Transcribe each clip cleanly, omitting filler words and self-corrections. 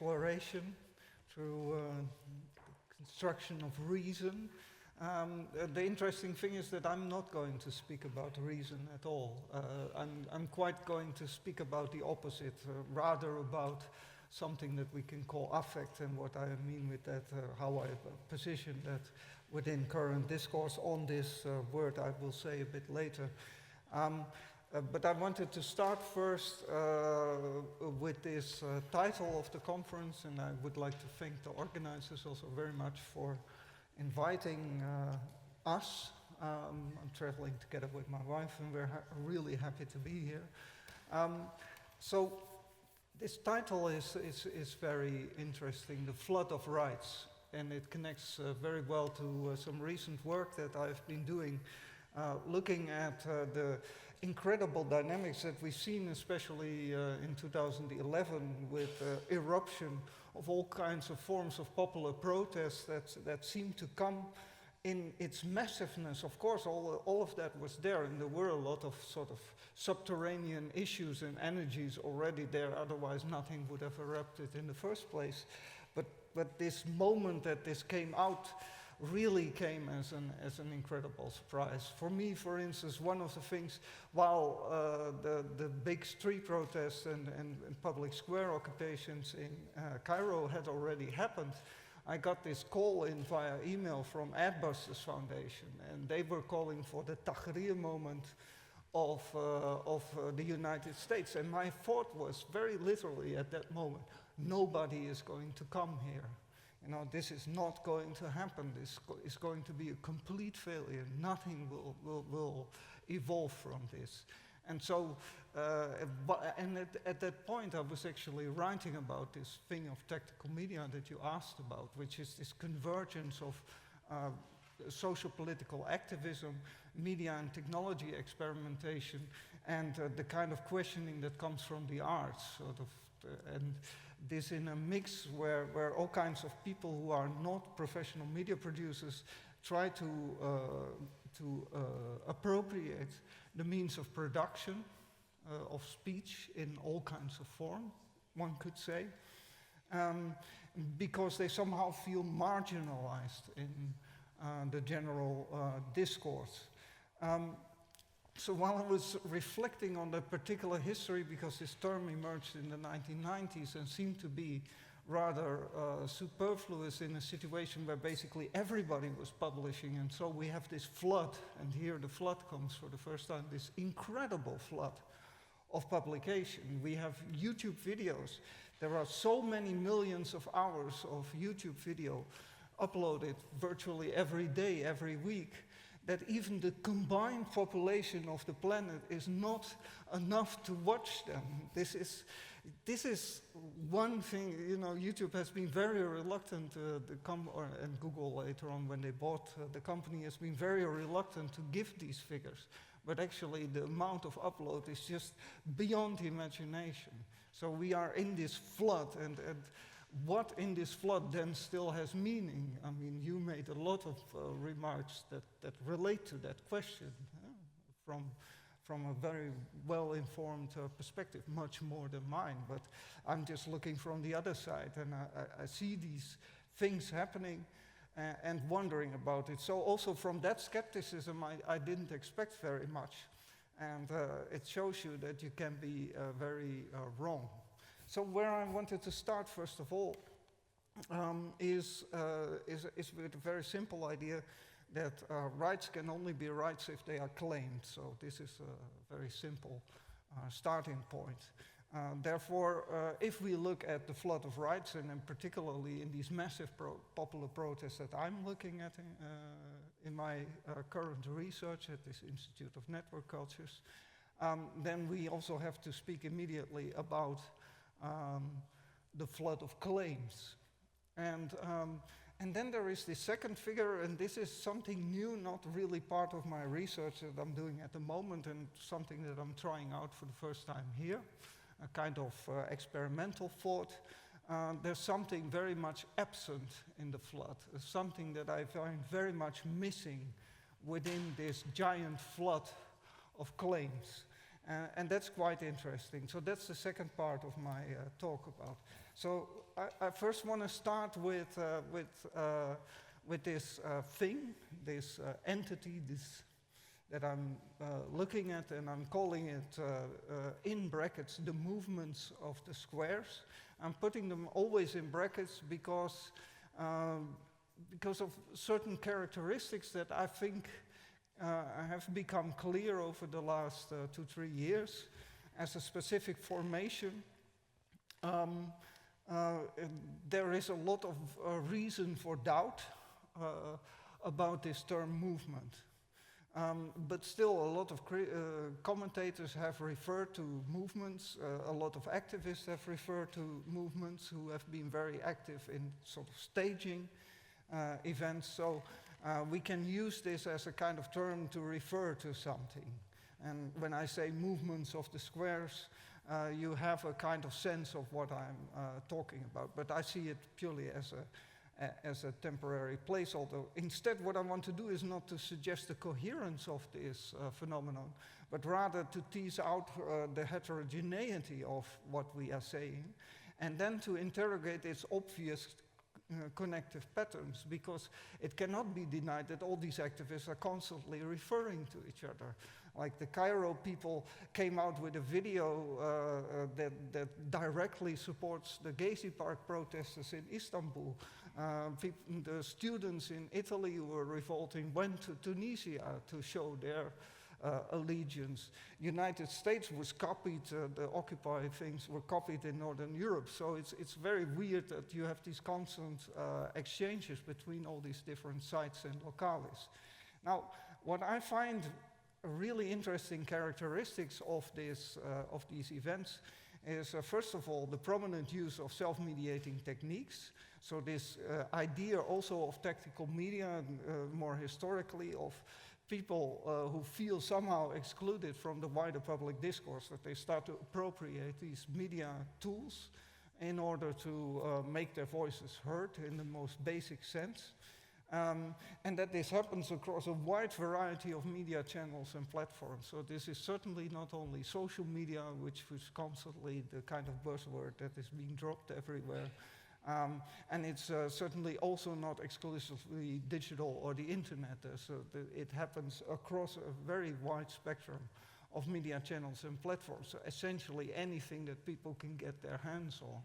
exploration, through construction of reason. The interesting thing is that I'm not going to speak about reason at all. I'm quite going to speak about the opposite, rather about something that we can call affect, and what I mean with that, how I position that within current discourse on this word I will say a bit later. But I wanted to start first with this title of the conference, and I would like to thank the organizers also very much for inviting us. I'm traveling together with my wife, and we're really happy to be here. So this title is very interesting, The Flood of Rights, and it connects very well to some recent work that I've been doing, looking at the incredible dynamics that we've seen, especially in 2011, with eruption of all kinds of forms of popular protests that seem to come in its massiveness. Of course, all of that was there, and there were a lot of sort of subterranean issues and energies already there, otherwise nothing would have erupted in the first place. But this moment that this came out really came as an incredible surprise. For me, for instance, one of the things, while the big street protests and public square occupations in Cairo had already happened, I got this call in via email from Adbusters Foundation, and they were calling for the Tahrir moment of the United States. And my thought was very literally at that moment, nobody is going to come here. You know, this is not going to happen. This is going to be a complete failure. Nothing will evolve from this. And so, at that point, I was actually writing about this thing of tactical media that you asked about, which is this convergence of social political activism, media and technology experimentation, and the kind of questioning that comes from the arts, sort of, and this in a mix where all kinds of people who are not professional media producers try to appropriate the means of production of speech in all kinds of form, one could say, because they somehow feel marginalized in the general discourse. So while I was reflecting on the particular history, because this term emerged in the 1990s and seemed to be rather superfluous in a situation where basically everybody was publishing, and so we have this flood, and here the flood comes for the first time, this incredible flood of publication. We have YouTube videos. There are so many millions of hours of YouTube video uploaded virtually every day, every week, that even the combined population of the planet is not enough to watch them. This is one thing, you know, YouTube has been very reluctant and Google later on when they bought the company has been very reluctant to give these figures. But actually the amount of upload is just beyond imagination. So we are in this flood, and what in this flood then still has meaning? I mean, you made a lot of remarks that relate to that question from a very well-informed perspective, much more than mine, but I'm just looking from the other side, and I see these things happening and wondering about it. So also from that skepticism, I didn't expect very much, and it shows you that you can be very wrong. So where I wanted to start, first of all, is with a very simple idea that rights can only be rights if they are claimed. So this is a very simple starting point. Therefore, if we look at the flood of rights, and then particularly in these massive popular protests that I'm looking at in my current research at this Institute of Network Cultures, then we also have to speak immediately about the flood of claims. And then there is the second figure, and this is something new, not really part of my research that I'm doing at the moment, and something that I'm trying out for the first time here, a kind of experimental thought. There's something very much absent in the flood, something that I find very much missing within this giant flood of claims. And that's quite interesting. So that's the second part of my talk about. So I first want to start with this thing, this entity, that I'm looking at, and I'm calling it, in brackets, the movements of the squares. I'm putting them always in brackets because of certain characteristics that I think have become clear over the last 2-3 years as a specific formation. There is a lot of reason for doubt about this term movement. But still, a lot of commentators have referred to movements, a lot of activists have referred to movements who have been very active in sort of staging events. So we can use this as a kind of term to refer to something. And when I say movements of the squares, you have a kind of sense of what I'm talking about. But I see it purely as a temporary placeholder. Instead, what I want to do is not to suggest the coherence of this phenomenon, but rather to tease out the heterogeneity of what we are saying, and then to interrogate its obvious connective patterns, because it cannot be denied that all these activists are constantly referring to each other. Like the Cairo people came out with a video that directly supports the Legacies Park protesters in Istanbul. The students in Italy who were revolting went to Tunisia to show their allegiance. United States was copied, the Occupy things were copied in Northern Europe. So it's very weird that you have these constant exchanges between all these different sites and locales. Now, what I find really interesting characteristics of these events is, first of all, the prominent use of self-mediating techniques. So this idea also of tactical media, more historically, of people who feel somehow excluded from the wider public discourse, that they start to appropriate these media tools in order to make their voices heard in the most basic sense. And that this happens across a wide variety of media channels and platforms. So this is certainly not only social media, which is constantly the kind of buzzword that is being dropped everywhere. And it's certainly also not exclusively digital or the internet. So it happens across a very wide spectrum of media channels and platforms. So essentially anything that people can get their hands on,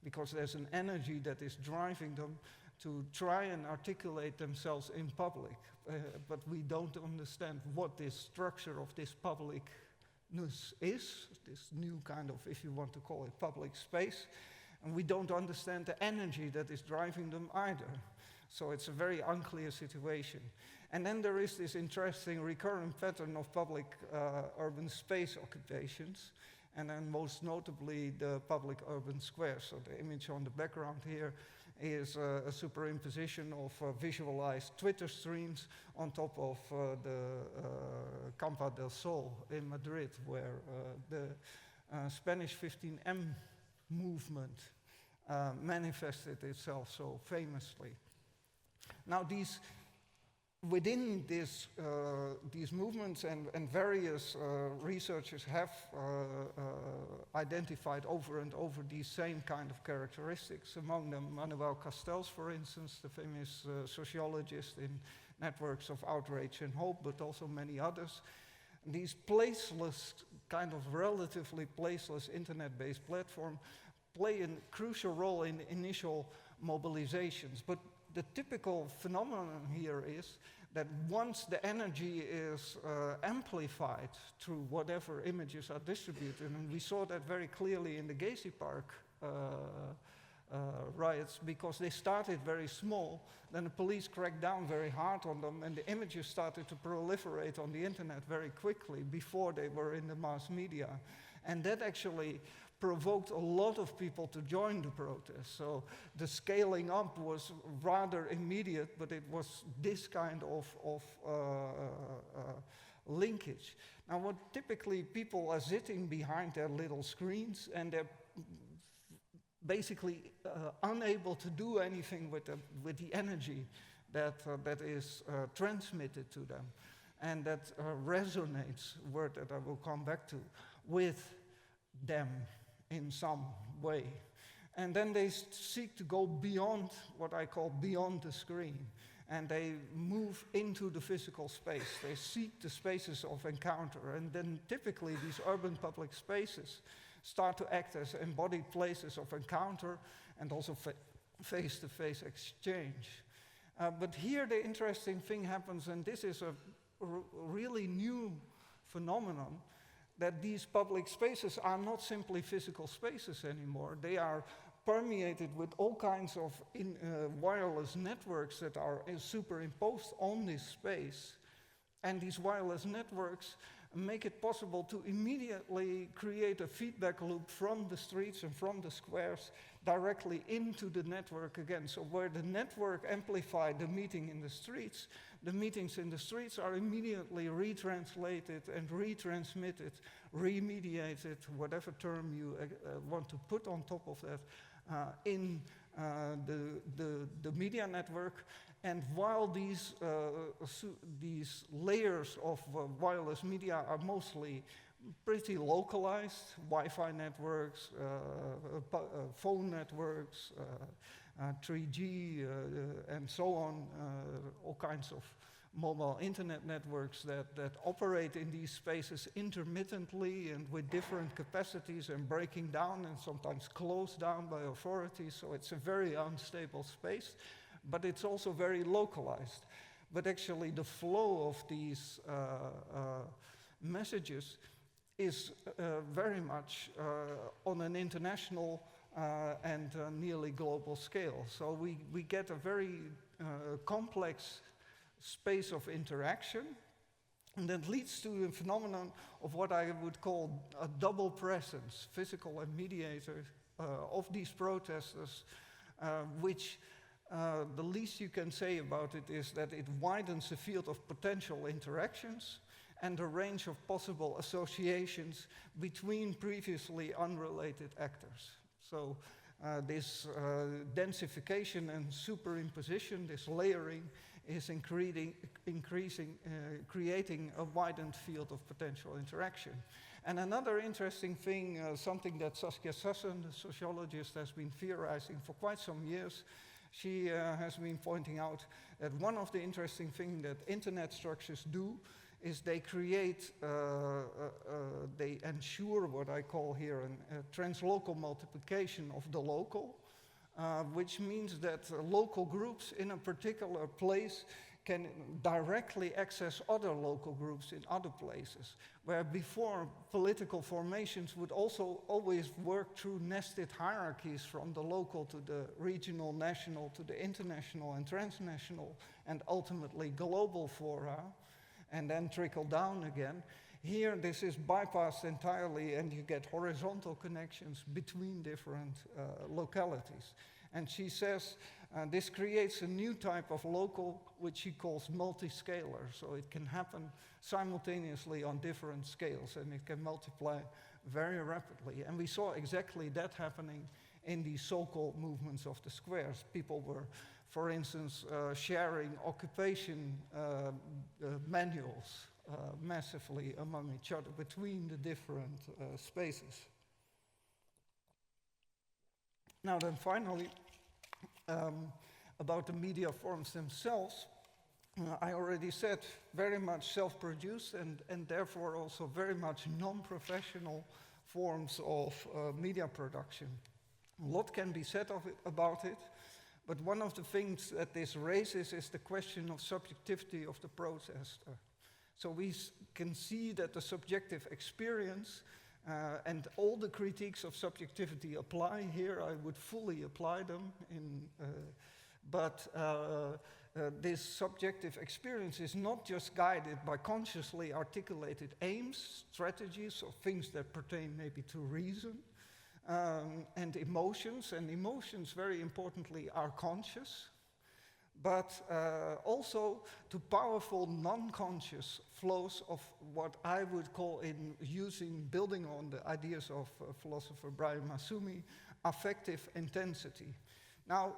because there's an energy that is driving them to try and articulate themselves in public, but we don't understand what this structure of this publicness is, this new kind of, if you want to call it, public space, and we don't understand the energy that is driving them either. So it's a very unclear situation. And then there is this interesting recurrent pattern of public urban space occupations, and then most notably the public urban squares. So the image on the background here is a superimposition of visualized Twitter streams on top of the Campo del Sol in Madrid, where the Spanish 15M movement manifested itself so famously. Now within these movements, and various researchers have identified over and over these same kind of characteristics. Among them, Manuel Castells, for instance, the famous sociologist in Networks of Outrage and Hope, but also many others. These placeless, kind of relatively placeless internet-based platform play a crucial role in initial mobilizations. But the typical phenomenon here is that once the energy is amplified through whatever images are distributed, and we saw that very clearly in the Legacies Park riots, because they started very small, then the police cracked down very hard on them, and the images started to proliferate on the internet very quickly before they were in the mass media. And that actually provoked a lot of people to join the protest. So the scaling up was rather immediate, but it was this kind of linkage. Now, what typically people are sitting behind their little screens, and they're basically unable to do anything with the energy that is transmitted to them, and that resonates, word that I will come back to, with them in some way. And then they seek to go beyond what I call beyond the screen. And they move into the physical space. They seek the spaces of encounter. And then typically these urban public spaces start to act as embodied places of encounter and also face-to-face exchange. But here the interesting thing happens, and this is a really new phenomenon, that these public spaces are not simply physical spaces anymore. They are permeated with all kinds of wireless networks that are superimposed on this space. And these wireless networks make it possible to immediately create a feedback loop from the streets and from the squares directly into the network again. So where the network amplified the meeting in the streets, the meetings in the streets are immediately retranslated and retransmitted, remediated, whatever term you want to put on top of that, in the media network. And while these layers of wireless media are mostly pretty localized, Wi-Fi networks, phone networks, 3G, and so on, all kinds of mobile internet networks that operate in these spaces intermittently and with different capacities and breaking down and sometimes closed down by authorities. So it's a very unstable space, but it's also very localized. But actually the flow of these messages is very much on an international and nearly global scale. So we get a very complex space of interaction, and that leads to the phenomenon of what I would call a double presence, physical and mediator, of these protesters, which the least you can say about it is that it widens the field of potential interactions and the range of possible associations between previously unrelated actors. So this densification and superimposition, this layering, is creating a widened field of potential interaction. And another interesting thing, something that Saskia Sassen, the sociologist, has been theorizing for quite some years, she has been pointing out that one of the interesting things that internet structures do is they create, they ensure what I call here a translocal multiplication of the local, which means that local groups in a particular place can directly access other local groups in other places, where before political formations would also always work through nested hierarchies from the local to the regional, national, to the international and transnational, and ultimately global fora, and then trickle down again. Here, this is bypassed entirely, and you get horizontal connections between different localities. And she says this creates a new type of local, which she calls multi-scalar. So it can happen simultaneously on different scales, and it can multiply very rapidly. And we saw exactly that happening in the so-called movements of the squares. People were, for instance, sharing occupation manuals massively among each other between the different spaces. Now then finally, about the media forms themselves, I already said very much self-produced and therefore also very much non-professional forms of media production. A lot can be said about it, but one of the things that this raises is the question of subjectivity of the protester. So we can see that the subjective experience and all the critiques of subjectivity apply here. I would fully apply them, but this subjective experience is not just guided by consciously articulated aims, strategies, or things that pertain maybe to reason, and emotions very importantly are conscious, but also to powerful non-conscious flows of what I would call, building on the ideas of philosopher Brian Massumi, affective intensity. Now,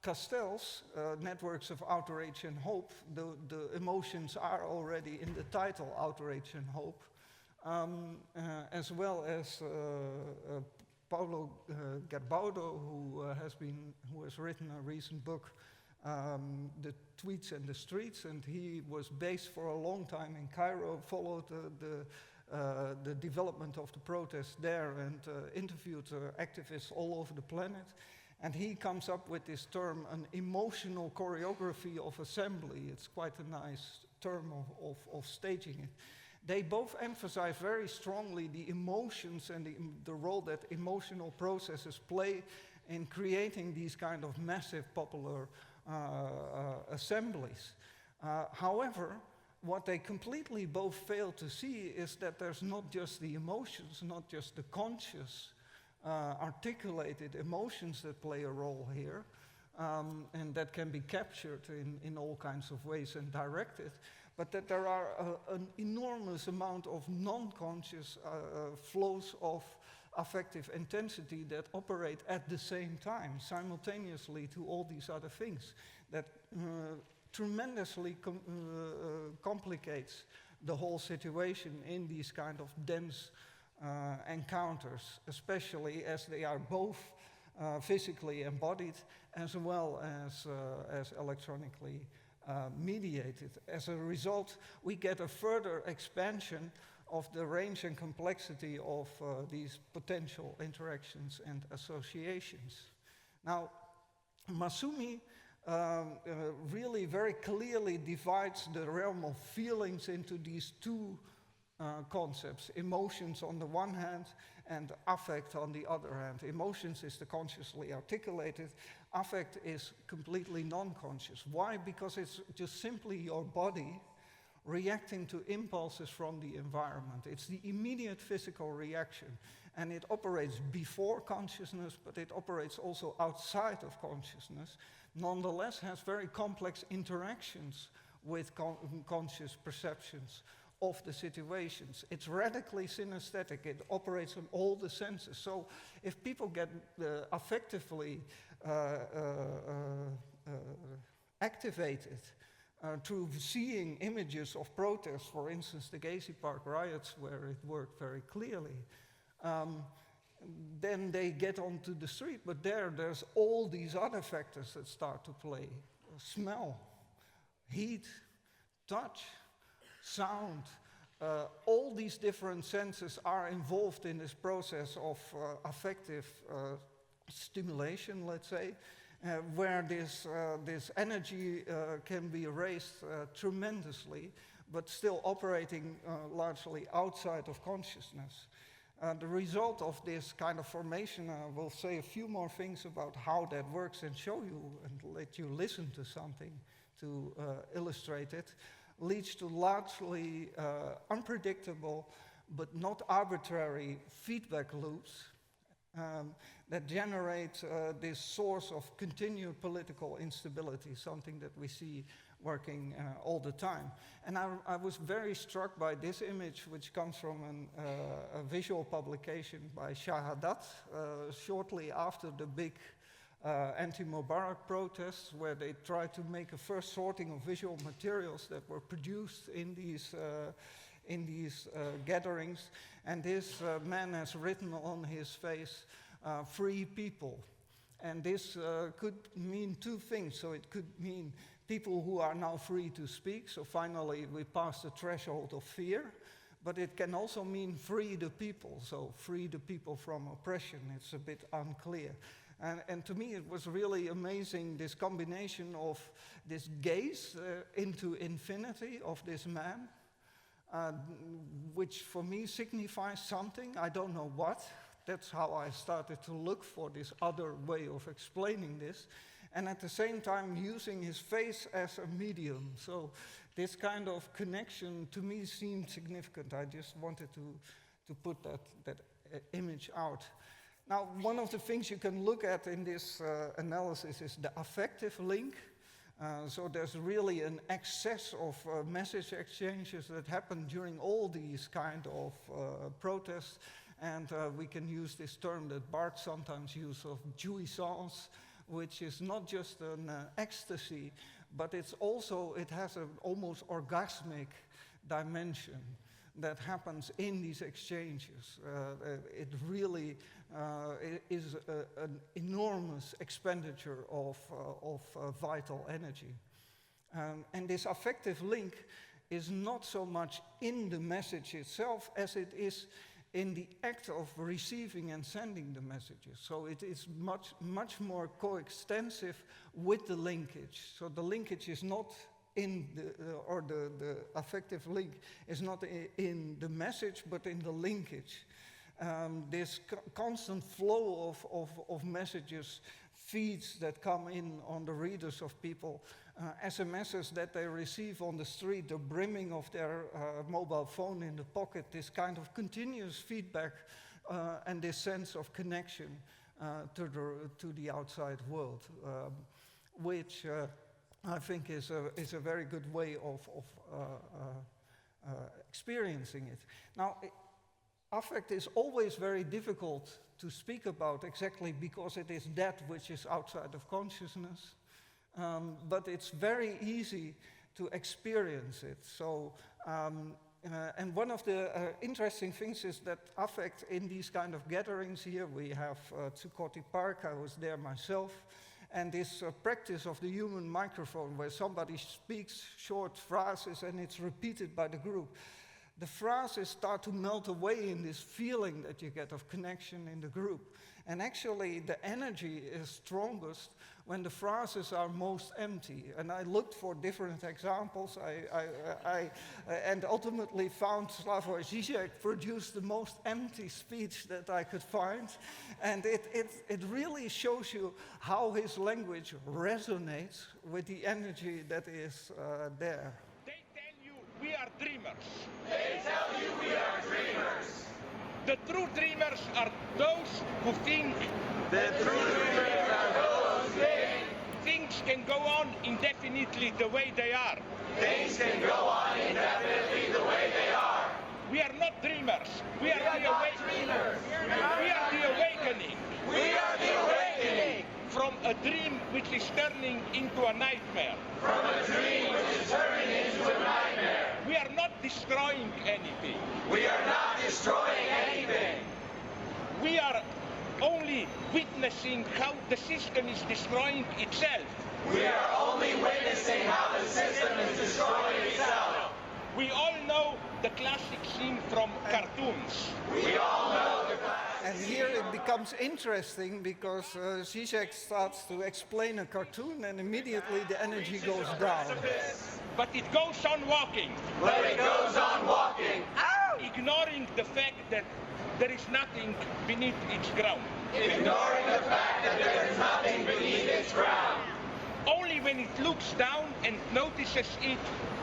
Castell's networks of outrage and hope, the emotions are already in the title, outrage and hope, as well as Paulo Gerbaudo, who has written a recent book, The Tweets and the Streets, and he was based for a long time in Cairo, followed the development of the protests there, and interviewed activists all over the planet. And he comes up with this term, an emotional choreography of assembly. It's quite a nice term of staging it. They both emphasize very strongly the emotions and the role that emotional processes play in creating these kind of massive popular assemblies. However, what they completely both fail to see is that there's not just the emotions, not just the conscious, articulated emotions that play a role here, and that can be captured in all kinds of ways and directed, but that there are an enormous amount of non-conscious flows of affective intensity that operate at the same time, simultaneously to all these other things, that tremendously complicates the whole situation in these kind of dense encounters, especially as they are both physically embodied as well as electronically mediated. As a result, we get a further expansion of the range and complexity of these potential interactions and associations. Now, Masumi really very clearly divides the realm of feelings into these two concepts, emotions on the one hand and affect on the other hand. Emotions is the consciously articulated, affect is completely non-conscious. Why? Because it's just simply your body reacting to impulses from the environment. It's the immediate physical reaction, and it operates before consciousness, but it operates also outside of consciousness, nonetheless has very complex interactions with conscious perceptions of the situations. It's radically synesthetic. It operates on all the senses. So if people get affectively activated through seeing images of protests, for instance, the Gezi Park riots, where it worked very clearly, then they get onto the street. But there's all these other factors that start to play. Smell, heat, touch, sound. All these different senses are involved in this process of affective stimulation, let's say, where this energy can be raised tremendously, but still operating largely outside of consciousness. The result of this kind of formation, I will say a few more things about how that works and show you and let you listen to something to illustrate it, leads to largely unpredictable but not arbitrary feedback loops that generate this source of continued political instability, something that we see working all the time. And I was very struck by this image, which comes from a visual publication by Shahadat shortly after the big anti-Mubarak protests, where they tried to make a first sorting of visual materials that were produced in these gatherings. And this man has written on his face, free people. And this could mean two things. So it could mean people who are now free to speak. So finally we pass the threshold of fear. But it can also mean free the people. So free the people from oppression. It's a bit unclear. And to me it was really amazing, this combination of this gaze into infinity of this man, which for me signifies something, I don't know what. That's how I started to look for this other way of explaining this. And at the same time using his face as a medium. So this kind of connection to me seemed significant. I just wanted to put that image out. Now, one of the things you can look at in this analysis is the affective link. So there's really an excess of message exchanges that happen during all these kind of protests. And we can use this term that Bart sometimes uses of jouissance, which is not just an ecstasy, but it's also, it has an almost orgasmic dimension. that happens in these exchanges. It really is an enormous expenditure of vital energy. And this affective link is not so much in the message itself as it is in the act of receiving and sending the messages. So it is much more coextensive with the linkage. So the linkage is not in the affective link is not in the message, but in the linkage. This constant flow of messages, feeds that come in on the readers of people, SMSs that they receive on the street, the brimming of their mobile phone in the pocket, this kind of continuous feedback and this sense of connection to the outside world, which I think is a very good way of experiencing it. Now, affect is always very difficult to speak about exactly because it is that which is outside of consciousness, but it's very easy to experience it. So, and one of the interesting things is that affect in these kind of gatherings here, we have Tsukoti Park, I was there myself, and this practice of the human microphone where somebody speaks short phrases and it's repeated by the group. The phrases start to melt away in this feeling that you get of connection in the group. And actually the energy is strongest when the phrases are most empty. And I looked for different examples. And ultimately found Slavoj Žižek produced the most empty speech that I could find. And it really shows you how his language resonates with the energy that is there. They tell you we are dreamers. They tell you we are dreamers. The true dreamers are those who think. The true dreamers are those who think. Things can go on indefinitely the way they are. Things can go on indefinitely the way they are. We are not dreamers. We are the awakening. We are the awakening. We are the awakening. From a dream which is turning into a nightmare. From a dream which is turning into a nightmare. We are not destroying anything. We are not destroying anything. We are only witnessing how the system is destroying itself. We are only witnessing how the system is destroying itself. We all know the classic scene from cartoons. We all know the classic. And here it becomes interesting because Zizek starts to explain a cartoon and immediately the energy goes down. But it goes on walking. But it goes on walking. Ignoring the fact that there is nothing beneath its ground. Ignoring the fact that there is nothing beneath its ground. Only when it looks down and notices it.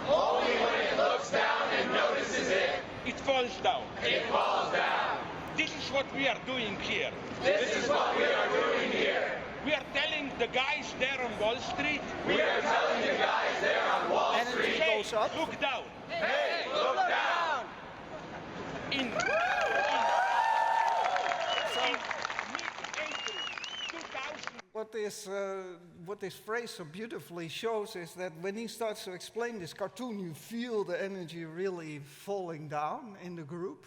Only when it looks down and notices it. It falls down. It falls down. This is what we are doing here. This is what we are doing here. We are telling the guys there on Wall Street. We are telling the guys there on Wall Street. Hey, goes up. look down. Hey, look down. In mid-April 2000. What this phrase so beautifully shows is that when he starts to explain this cartoon, you feel the energy really falling down in the group.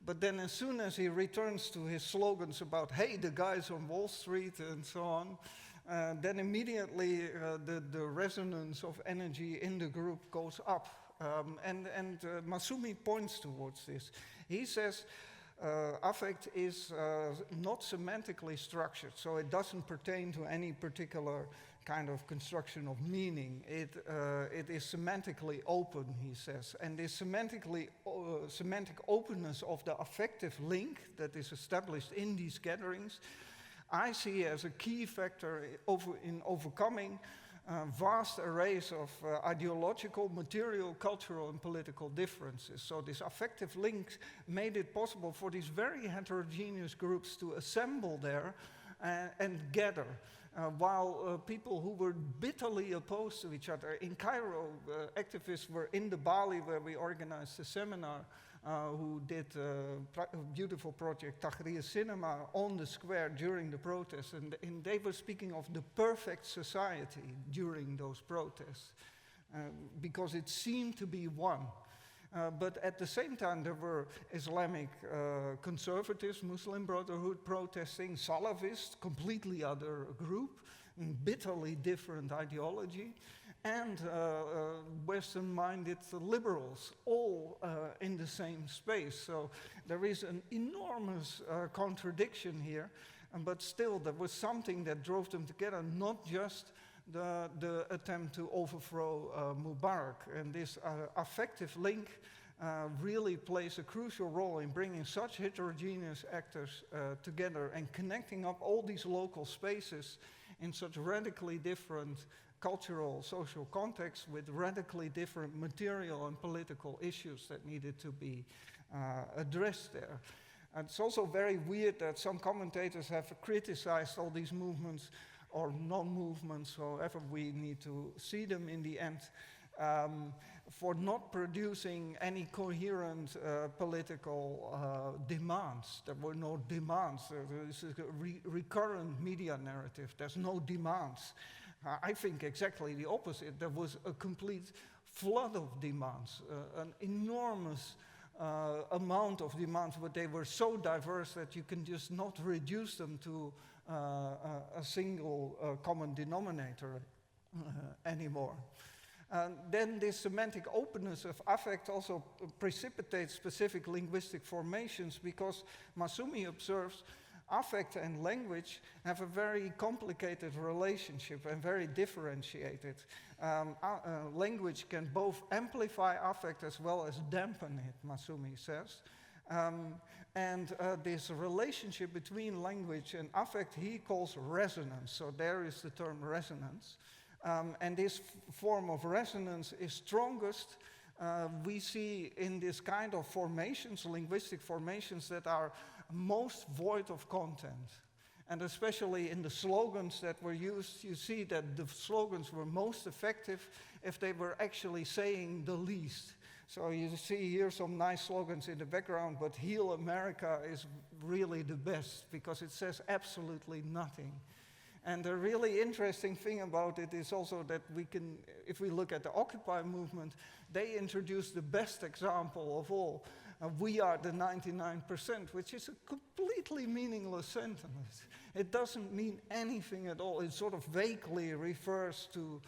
But then as soon as he returns to his slogans about, hey, the guys on Wall Street and so on, then immediately the resonance of energy in the group goes up. And Masumi points towards this. He says, affect is not semantically structured, so it doesn't pertain to any particular kind of construction of meaning. It is semantically open, he says, and this semantic openness of the affective link that is established in these gatherings, I see as a key factor in overcoming vast arrays of ideological, material, cultural, and political differences. So this affective link made it possible for these very heterogeneous groups to assemble there and gather. While people who were bitterly opposed to each other, in Cairo, activists were in the Bali where we organized a seminar, who did a beautiful project, Tahrir Cinema, on the square during the protests. And they were speaking of the perfect society during those protests, because it seemed to be one. But at the same time, there were Islamic conservatives, Muslim Brotherhood protesting, Salafists, completely other group, bitterly different ideology, and Western-minded liberals, all in the same space. So there is an enormous contradiction here, but still there was something that drove them together, not just the attempt to overthrow Mubarak. And this affective link really plays a crucial role in bringing such heterogeneous actors together and connecting up all these local spaces in such radically different cultural, social contexts with radically different material and political issues that needed to be addressed there. And it's also very weird that some commentators have criticized all these movements or non-movements, however we need to see them in the end, for not producing any coherent political demands. There were no demands. This is a recurrent media narrative. There's no demands. I think exactly the opposite. There was a complete flood of demands, an enormous amount of demands, but they were so diverse that you can just not reduce them to a single common denominator anymore. Then this semantic openness of affect also precipitates specific linguistic formations, because Masumi observes affect and language have a very complicated relationship and very differentiated. Language can both amplify affect as well as dampen it, Masumi says. This relationship between language and affect he calls resonance. So there is the term resonance. And this form of resonance is strongest we see in this kind of formations, linguistic formations that are most void of content. And especially in the slogans that were used, you see that the slogans were most effective if they were actually saying the least. So you see here some nice slogans in the background, but Heal America is really the best because it says absolutely nothing. And the really interesting thing about it is also that we can, if we look at the Occupy movement, they introduced the best example of all. We are the 99%, which is a completely meaningless sentence. It doesn't mean anything at all. It sort of vaguely refers to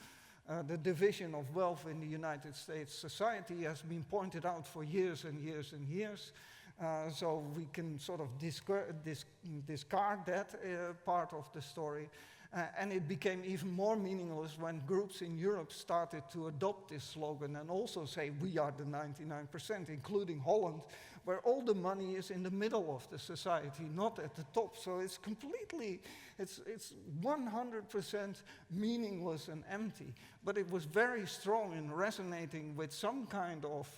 the division of wealth in the United States society has been pointed out for years and years and years. So we can sort of discard that part of the story. And it became even more meaningless when groups in Europe started to adopt this slogan and also say, we are the 99%, including Holland, where all the money is in the middle of the society, not at the top. So it's completely, it's 100% meaningless and empty. But it was very strong in resonating with some kind of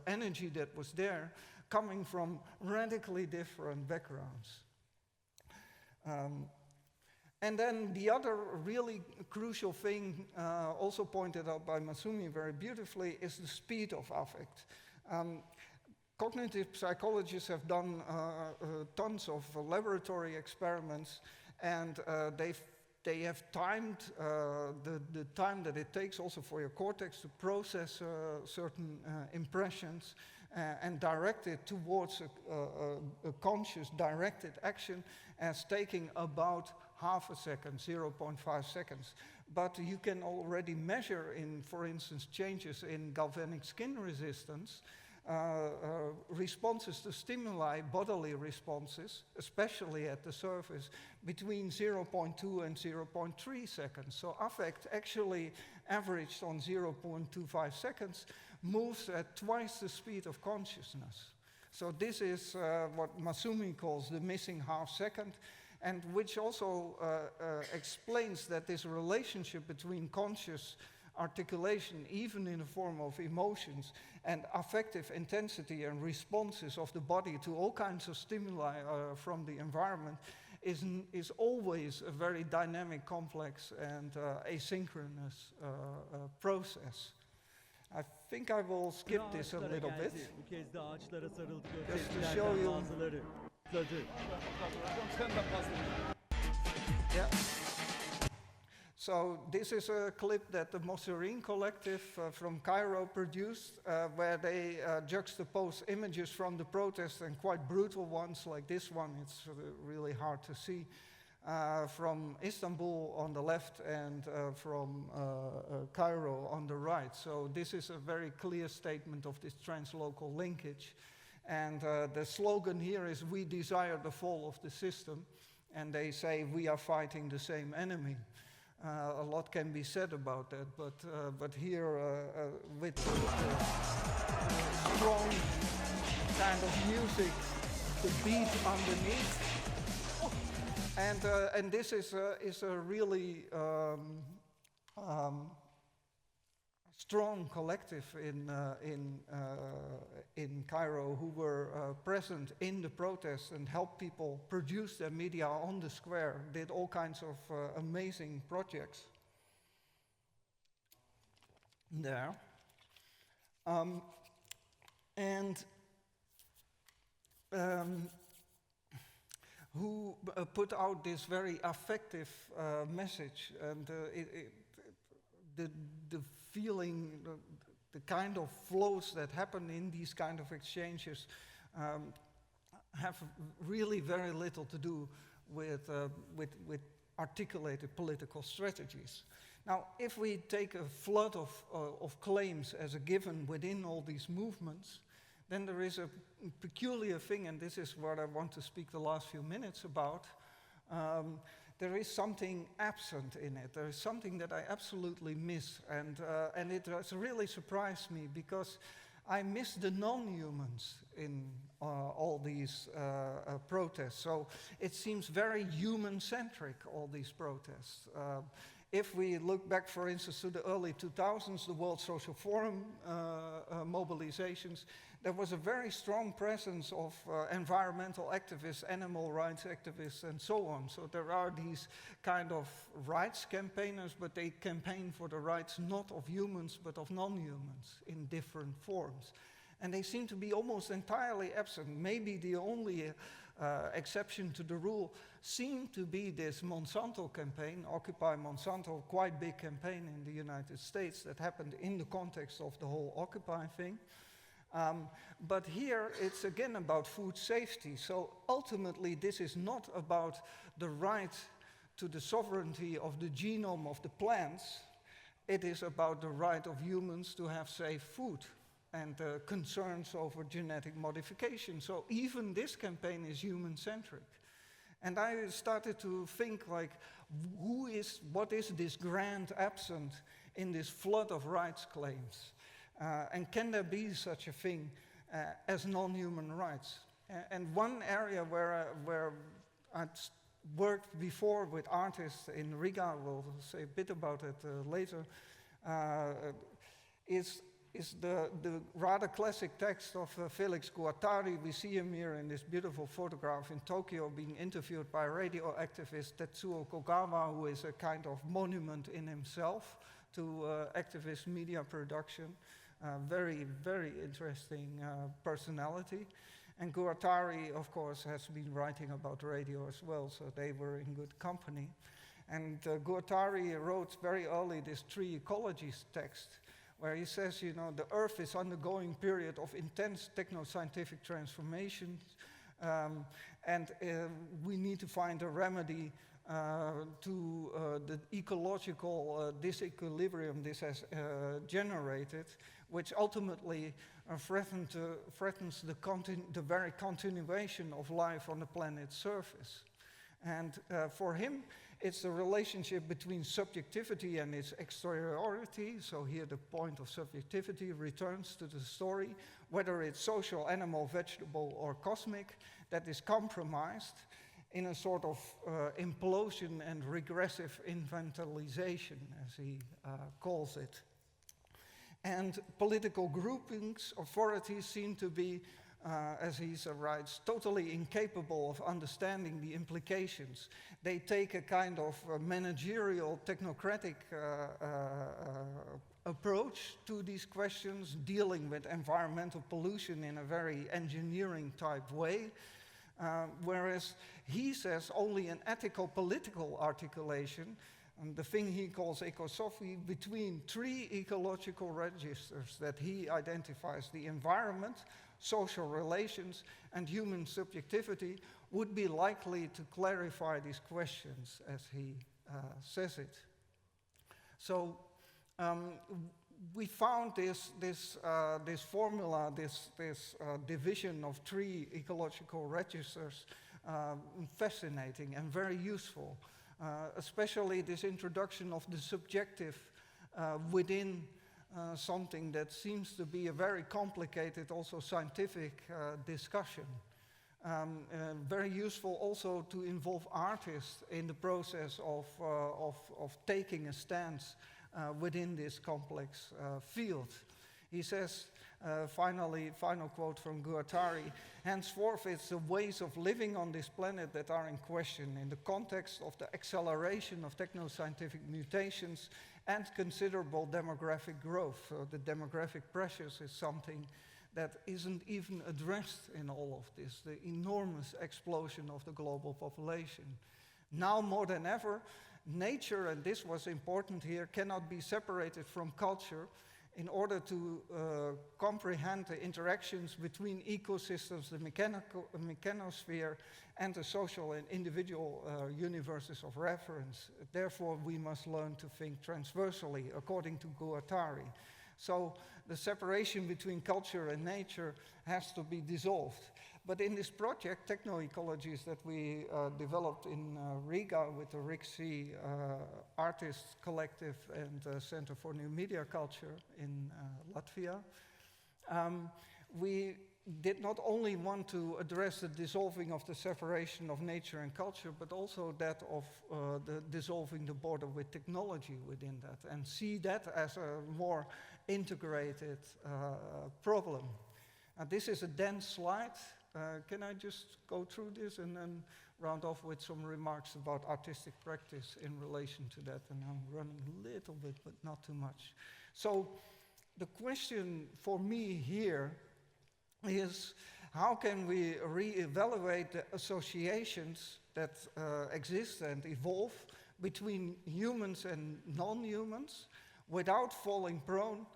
energy that was there, coming from radically different backgrounds. And then the other really crucial thing, also pointed out by Masumi very beautifully, is the speed of affect. Cognitive psychologists have done tons of laboratory experiments, and they have timed the time that it takes also for your cortex to process certain impressions and direct it towards a conscious directed action as taking about half a second, 0.5 seconds. But you can already measure in, for instance, changes in galvanic skin resistance, responses to stimuli, bodily responses, especially at the surface, between 0.2 and 0.3 seconds. So affect actually averaged on 0.25 seconds moves at twice the speed of consciousness. So this is what Masumi calls the missing half second, and which also explains that this relationship between conscious articulation, even in the form of emotions, and affective intensity and responses of the body to all kinds of stimuli from the environment is always a very dynamic, complex, and asynchronous process. I think I will skip this a little bit, just to show you. Yeah. So this is a clip that the Mosserine Collective from Cairo produced, where they juxtapose images from the protest and quite brutal ones like this one. It's really hard to see. From Istanbul on the left and from Cairo on the right. So this is a very clear statement of this translocal linkage. And the slogan here is, "We desire the fall of the system." And they say, "We are fighting the same enemy." A lot can be said about that, but here with strong kind of music, the beat underneath. And this is a really strong collective in Cairo who were present in the protest and helped people produce their media on the square, did all kinds of amazing projects there. Who put out this very affective message, and the feeling, the kind of flows that happen in these kind of exchanges have really very little to do with articulated political strategies. Now, if we take a flood of claims as a given within all these movements, then there is a peculiar thing, and this is what I want to speak the last few minutes about. There is something absent in it. There is something that I absolutely miss, and it has really surprised me, because I miss the non-humans in all these protests. So it seems very human-centric, all these protests. If we look back, for instance, to the early 2000s, the World Social Forum mobilizations, there was a very strong presence of environmental activists, animal rights activists, and so on. So there are these kind of rights campaigners, but they campaign for the rights not of humans, but of non-humans in different forms. And they seem to be almost entirely absent. Maybe the only exception to the rule seemed to be this Monsanto campaign, Occupy Monsanto, quite big campaign in the United States that happened in the context of the whole Occupy thing. But here it's again about food safety. So ultimately this is not about the right to the sovereignty of the genome of the plants. It is about the right of humans to have safe food and concerns over genetic modification. So even this campaign is human-centric. And I started to think, like, what is this grand absent in this flood of rights claims? And can there be such a thing as non-human rights? And one area where I'd worked before with artists in Riga, we'll say a bit about it later, is the rather classic text of Felix Guattari. We see him here in this beautiful photograph in Tokyo being interviewed by radio activist Tetsuo Kogawa, who is a kind of monument in himself to activist media production. Very, very interesting personality. And Guattari, of course, has been writing about radio as well, so they were in good company. And Guattari wrote very early this Techno-Ecologies text, where he says, you know, the Earth is undergoing a period of intense techno-scientific transformation, and we need to find a remedy to the ecological disequilibrium this has generated, which ultimately threatens the very continuation of life on the planet's surface. And for him, it's the relationship between subjectivity and its exteriority. So here the point of subjectivity returns to the story, whether it's social, animal, vegetable, or cosmic, that is compromised in a sort of implosion and regressive infantilization, as he calls it. And political groupings, authorities seem to be, as he writes, totally incapable of understanding the implications. They take a kind of managerial, technocratic approach to these questions, dealing with environmental pollution in a very engineering type way, whereas he says only an ethical political articulation and the thing he calls ecosophy, between three ecological registers that he identifies: the environment, social relations, and human subjectivity, would be likely to clarify these questions, as he says it. So we found this formula, this division of three ecological registers fascinating and very useful, especially this introduction of the subjective within something that seems to be a very complicated, also scientific discussion. Very useful also to involve artists in the process of taking a stance within this complex field. He says, final quote from Guattari, "Henceforth it's the ways of living on this planet that are in question in the context of the acceleration of techno-scientific mutations and considerable demographic growth." So the demographic pressures is something that isn't even addressed in all of this, the enormous explosion of the global population. Now more than ever, nature, and this was important here, cannot be separated from culture in order to comprehend the interactions between ecosystems, the mechanosphere, and the social and individual universes of reference. Therefore, we must learn to think transversally, according to Guattari. So the separation between culture and nature has to be dissolved. But in this project, Techno-Ecologies, that we developed in Riga with the RIXI Artists Collective and Center for New Media Culture in Latvia, we did not only want to address the dissolving of the separation of nature and culture, but also that of the dissolving the border with technology within that, and see that as a more integrated problem. This is a dense slide. Can I just go through this and then round off with some remarks about artistic practice in relation to that? And I'm running a little bit, but not too much. So the question for me here is, how can we re-evaluate the associations that exist and evolve between humans and non-humans without falling prone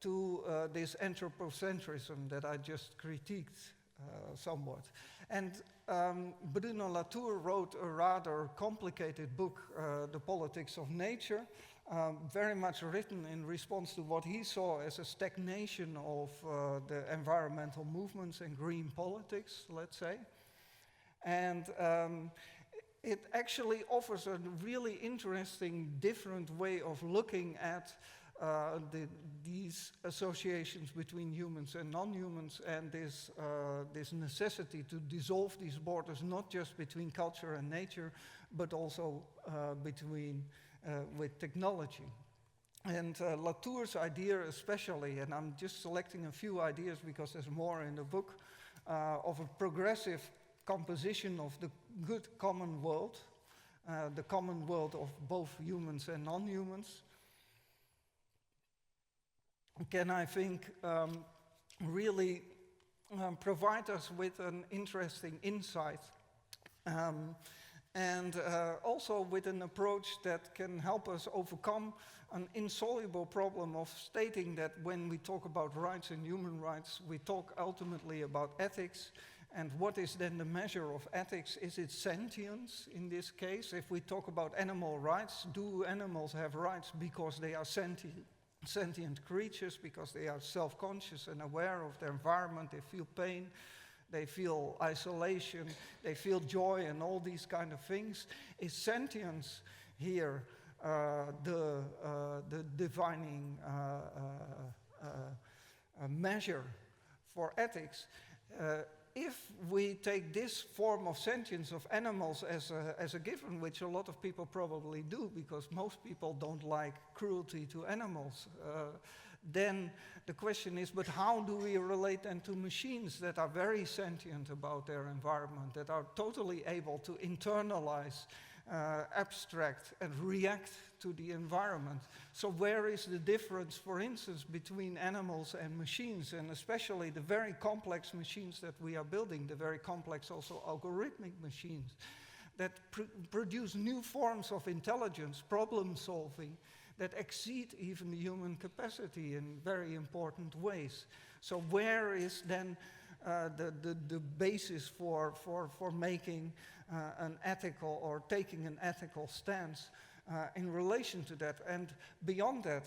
to this anthropocentrism that I just critiqued somewhat. And Bruno Latour wrote a rather complicated book, The Politics of Nature, very much written in response to what he saw as a stagnation of the environmental movements and green politics, let's say. And it actually offers a really interesting, different way of looking at these associations between humans and non-humans, and this necessity to dissolve these borders, not just between culture and nature, but also with technology. And Latour's idea especially, and I'm just selecting a few ideas because there's more in the book, of a progressive composition of the good common world, the common world of both humans and non-humans, can, I think, really provide us with an interesting insight, and also with an approach that can help us overcome an insoluble problem of stating that when we talk about rights and human rights, we talk ultimately about ethics. And what is then the measure of ethics? Is it sentience in this case? If we talk about animal rights, do animals have rights because they are sentient creatures, because they are self-conscious and aware of their environment, they feel pain, they feel isolation, they feel joy, and all these kind of things? Is sentience here the defining measure for ethics? If we take this form of sentience of animals as a given, which a lot of people probably do, because most people don't like cruelty to animals, then the question is, but how do we relate then to machines that are very sentient about their environment, that are totally able to internalize, abstract, and react to the environment? So where is the difference, for instance, between animals and machines, and especially the very complex machines that we are building, the very complex also algorithmic machines that produce new forms of intelligence, problem solving, that exceed even the human capacity in very important ways. So where is then the basis for making an ethical or taking an ethical stance in relation to that? And beyond that,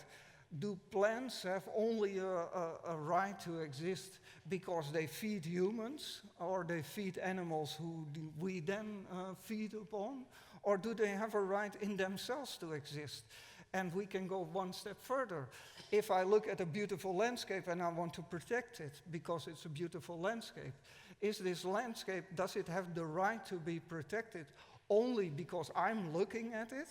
do plants have only a right to exist because they feed humans, or they feed animals who we then feed upon? Or do they have a right in themselves to exist? And we can go one step further. If I look at a beautiful landscape and I want to protect it because it's a beautiful landscape, is this landscape, does it have the right to be protected only because I'm looking at it?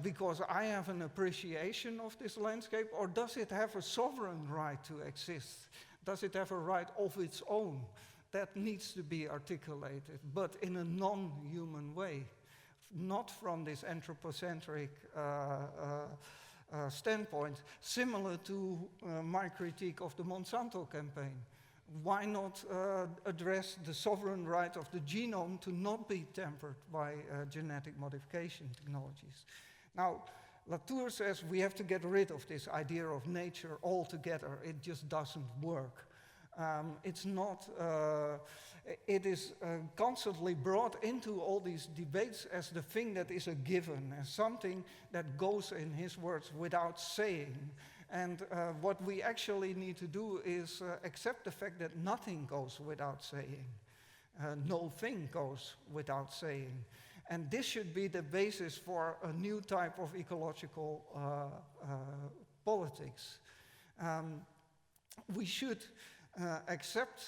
Because I have an appreciation of this landscape, or does it have a sovereign right to exist? Does it have a right of its own? That needs to be articulated, but in a non-human way, not from this anthropocentric standpoint, similar to my critique of the Monsanto campaign. Why not address the sovereign right of the genome to not be tempered by genetic modification technologies? Now, Latour says we have to get rid of this idea of nature altogether. It just doesn't work. It is constantly brought into all these debates as the thing that is a given, as something that goes, in his words, without saying. And what we actually need to do is accept the fact that nothing goes without saying. No thing goes without saying. And this should be the basis for a new type of ecological politics. We should accept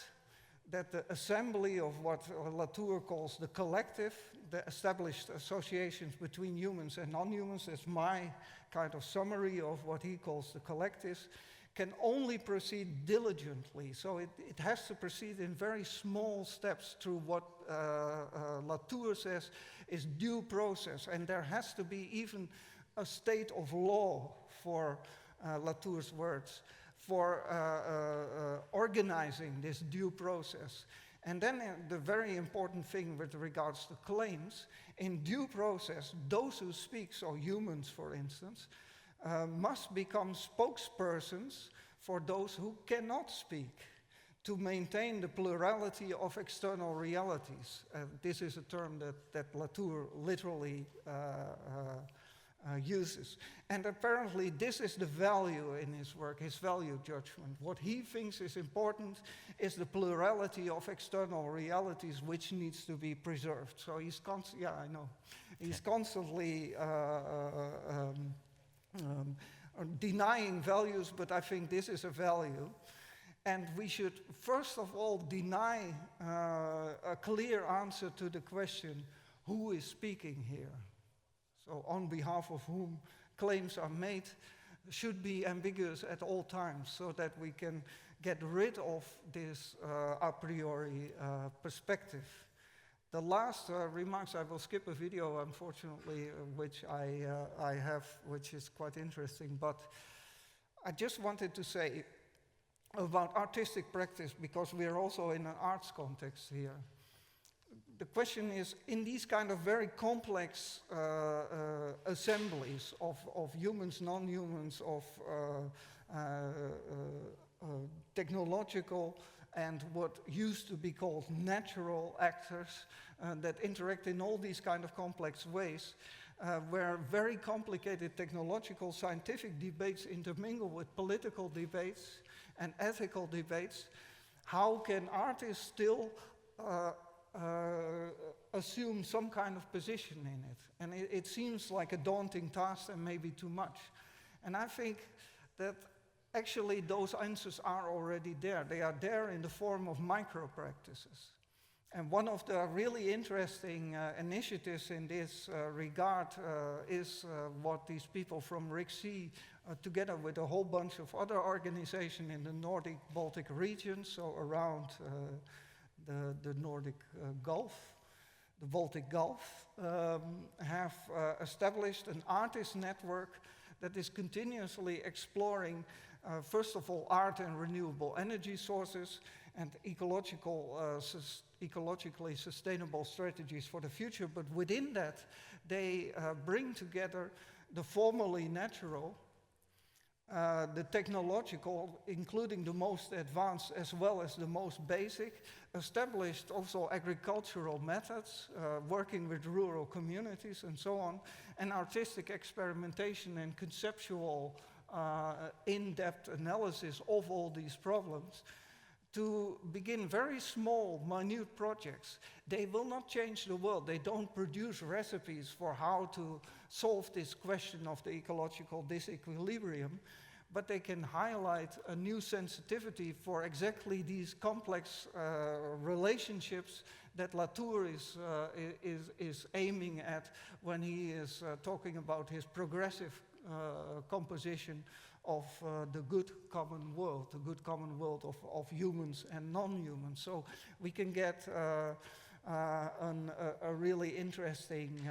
that the assembly of what Latour calls the collective, the established associations between humans and non-humans, is my kind of summary of what he calls the collectives, can only proceed diligently. So it has to proceed in very small steps through what Latour says is due process. And there has to be even a state of law, for Latour's words, for organizing this due process. And then the very important thing with regards to claims, in due process, those who speak, so humans for instance, must become spokespersons for those who cannot speak, to maintain the plurality of external realities. This is a term that Latour literally uses. And apparently this is the value in his work, his value judgment. What he thinks is important is the plurality of external realities which needs to be preserved. So he's constantly denying values, but I think this is a value. And we should first of all deny a clear answer to the question, who is speaking here? So on behalf of whom claims are made should be ambiguous at all times, so that we can get rid of this a priori perspective. The last remarks, I will skip a video, unfortunately, which I have, which is quite interesting, but I just wanted to say about artistic practice, because we are also in an arts context here. The question is, in these kind of very complex assemblies of humans, non-humans, of technological and what used to be called natural actors that interact in all these kind of complex ways, where very complicated technological scientific debates intermingle with political debates and ethical debates, how can artists still assume some kind of position in it? And it seems like a daunting task and maybe too much. And I think that actually those answers are already there. They are there in the form of micro-practices. And one of the really interesting initiatives in this regard is what these people from RICC, together with a whole bunch of other organizations in the Nordic Baltic region, so around the Nordic Gulf, the Baltic Gulf, have established an artist network that is continuously exploring, first of all, art and renewable energy sources and ecologically sustainable strategies for the future. But within that, they bring together the formerly natural, the technological, including the most advanced as well as the most basic, established also agricultural methods, working with rural communities and so on, and artistic experimentation and conceptual in-depth analysis of all these problems, to begin very small, minute projects. They will not change the world. They don't produce recipes for how to solve this question of the ecological disequilibrium, but they can highlight a new sensitivity for exactly these complex relationships that Latour is aiming at when he is talking about his progressive composition of the good common world of humans and non-humans. So we can get a really interesting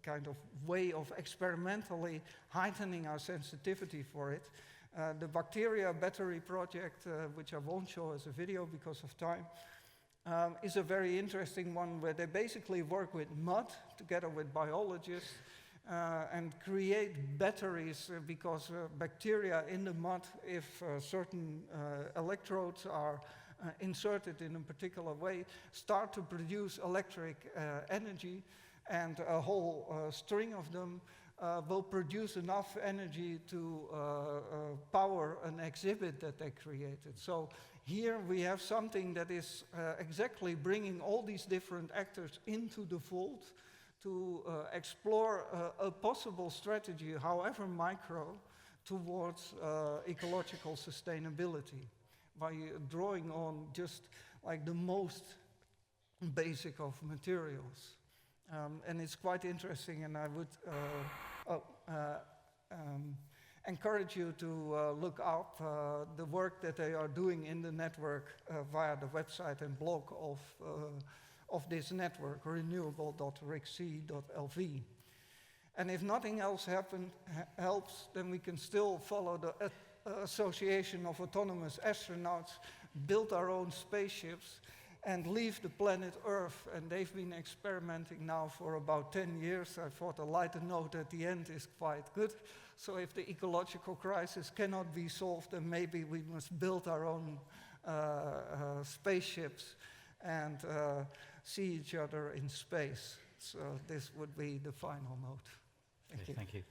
kind of way of experimentally heightening our sensitivity for it. The bacteria battery project, which I won't show as a video because of time, is a very interesting one where they basically work with mud together with biologists and create batteries because bacteria in the mud, if certain electrodes are inserted in a particular way, start to produce electric energy, and a whole string of them will produce enough energy to power an exhibit that they created. So here we have something that is exactly bringing all these different actors into the fold to explore a possible strategy, however micro, towards ecological sustainability by drawing on just like the most basic of materials. And it's quite interesting, and I would encourage you to look up the work that they are doing in the network via the website and blog of this network, renewable.ricc.lv. And if nothing else helps, then we can still follow the Association of Autonomous Astronauts, build our own spaceships, and leave the planet Earth. And they've been experimenting now for about 10 years. I thought a lighter note at the end is quite good. So if the ecological crisis cannot be solved, then maybe we must build our own spaceships and see each other in space. So this would be the final note. Thank you. Thank you.